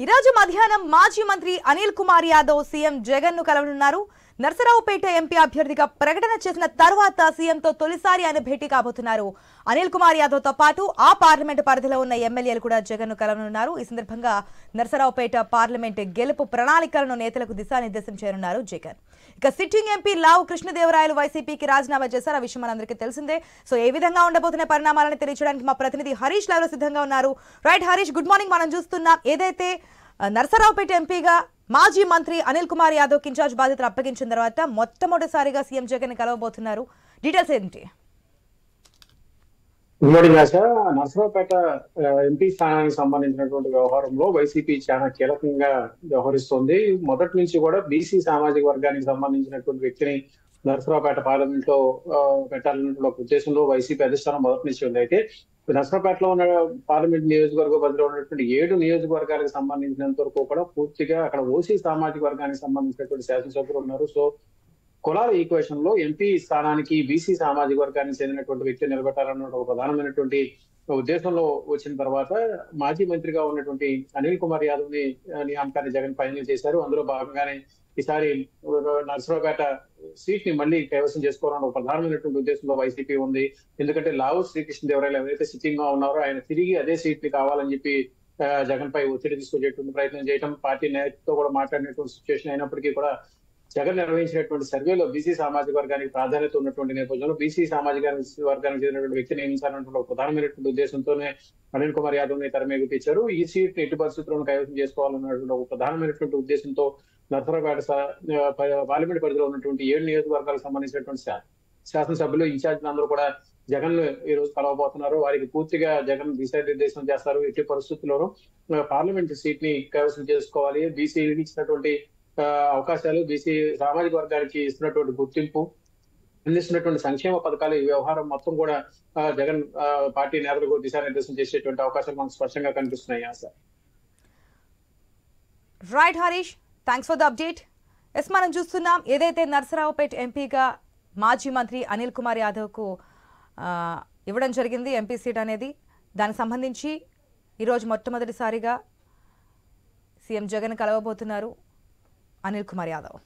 ఈ రోజు మధ్యాహ్నం మాజీ మంత్రి అనిల్ కుమార్ యాదవ్ సీఎం జగన్ ను కలవనున్నారు. నర్సరావుపేట ఎంపీ అభ్యర్థిగా ప్రకటన చేసిన తర్వాత సీఎంతో తొలిసారి ఆయన భేటీ కాబోతున్నారు. అనిల్ కుమార్ యాదవ్ తో పాటు ఆ పార్లమెంటు పరిధిలో ఉన్న ఎమ్మెల్యేలు కూడా జగన్ ను కలవనున్నారు. ఈ సందర్భంగా నర్సరావుపేట పార్లమెంటు గెలుపు ప్రణాళికలను నేతలకు దిశానిర్దేశం చేయనున్నారు జగన్. ఇక సిట్టింగ్ ఎంపీ లావు కృష్ణదేవరాయలు వైసీపీకి రాజీనామా చేశారు. ఆ విషయం మనందరికీ తెలిసిందే. సో ఏ విధంగా ఉండబోతున్న పరిణామాలను తెలియజేయడానికి మా ప్రతినిధి హరీష్ లైవ్ లో సిద్ధంగా ఉన్నారు. Right Harish, good morning. మనం చూస్తున్నాం ఏదైతే నర్సరావుపేట ఎంపీగా మాజీ మంత్రి అనిల్ కుమార్ యాదవ్ కి ఇన్ఛార్జ్ బాధ్యతలు అప్పగించిన తర్వాత మొట్టమొదటిసారిగా సీఎం జగన్ కలవబోతున్నారు. డీటెయిల్స్ ఏంటి? గుడ్ మార్నింగ్ ఆశ. నర్సరావుపేట ఎంపీ స్థానానికి సంబంధించినటువంటి వ్యవహారంలో వైసీపీ చాలా కీలకంగా వ్యవహరిస్తోంది. మొదటి నుంచి కూడా బీసీ సామాజిక వర్గానికి సంబంధించినటువంటి వ్యక్తిని నర్సరావుపేట పార్లమెంట్ లో పెట్టాలన్న ఉద్దేశంలో వైసీపీ అధిష్టానం మొదటి నుంచి ఉంది. అయితే నర్సరావుపేటలో ఉన్న పార్లమెంట్ నియోజకవర్గ పరిధిలో ఉన్నటువంటి 7 నియోజకవర్గాలకు సంబంధించినంత వరకు కూడా పూర్తిగా అక్కడ ఓసీ సామాజిక వర్గానికి సంబంధించినటువంటి శాసనసభ్యులు ఉన్నారు. సో కులాల ఈక్వేషన్ లో ఎంపీ స్థానానికి బీసీ సామాజిక వర్గానికి చెందినటువంటి వ్యక్తి నిలబెట్టాలన్న ఒక ప్రధానమైనటువంటి ఉద్దేశంలో వచ్చిన తర్వాత మాజీ మంత్రిగా ఉన్నటువంటి అనిల్ కుమార్ యాదవ్ ని నియామకాన్ని జగన్ ఫైనల్ చేశారు. అందులో భాగంగానే ఈసారి నర్సరావుపేట సీట్ ని మళ్ళీ కైవసం చేసుకోవాలని ఒక ప్రధానమైనటువంటి ఉద్దేశంలో వైసీపీ ఉంది. ఎందుకంటే లావు శ్రీకృష్ణదేవరాయలు ఎవరైతే సిట్టింగ్ గా ఉన్నారో ఆయన తిరిగి అదే సీట్ ని కావాలని చెప్పి జగన్ పై ఒత్తిడి తీసుకొచ్చేటువంటి ప్రయత్నం చేయడం, పార్టీ నేతతో కూడా మాట్లాడినటువంటి సిచ్యువేషన్ అయినప్పటికీ కూడా జగన్ నిర్వహించినటువంటి సర్వేలో బీసీ సామాజిక వర్గానికి ప్రాధాన్యత ఉన్నటువంటి నేపథ్యంలో బీసీ సామాజిక వర్గానికి చెందినటువంటి వ్యక్తిని నియమించాలన్నటువంటి ఒక ప్రధానమైనటువంటి ఉద్దేశంతోనే అనిల్ కుమార్ యాదవ్ ని తెరమేగిపించారు. ఈ సీట్ ని ఎట్టి పరిస్థితులను కైవసం చేసుకోవాలన్నటువంటి ఒక ప్రధానమైనటువంటి ఉద్దేశంతో నర్సరావుపేట పార్లమెంట్ పరిధిలో ఉన్నటువంటి 7 నియోజకవర్గాలకు సంబంధించినటువంటి శాసనసభ్యులు ఇన్ఛార్జీలు అందరూ కూడా జగన్ ఈ రోజు కలవబోతున్నారు. వారికి పూర్తిగా జగన్ దిశానిర్దేశం చేస్తారు. ఎట్టి పరిస్థితుల్లోనూ పార్లమెంట్ సీట్ ని కైవసం చేసుకోవాలి, బీసీ ఇచ్చినటువంటి అవకాశాలు, బీసీ సామాజిక వర్గానికి ఇస్తున్నటువంటి గుర్తింపు, అందిస్తున్నటువంటి సంక్షేమ పథకాలు, ఈ వ్యవహారం మొత్తం కూడా జగన్ పార్టీ నేతలకు దిశానిర్దేశం చేసేటువంటి అవకాశాలు మనకు స్పష్టంగా కనిపిస్తున్నాయి. Sir right Harish, thanks for the update. Yes, మనం చూస్తున్నాం ఏదైతే నర్సరావుపేట ఎంపీగా మాజీ మంత్రి అనిల్ కుమార్ యాదవ్కు ఇవ్వడం జరిగింది ఎంపీ సీట్ అనేది. దానికి సంబంధించి ఈరోజు మొట్టమొదటిసారిగా సీఎం జగన్ కలవబోతున్నారు అనిల్ కుమార్ యాదవ్.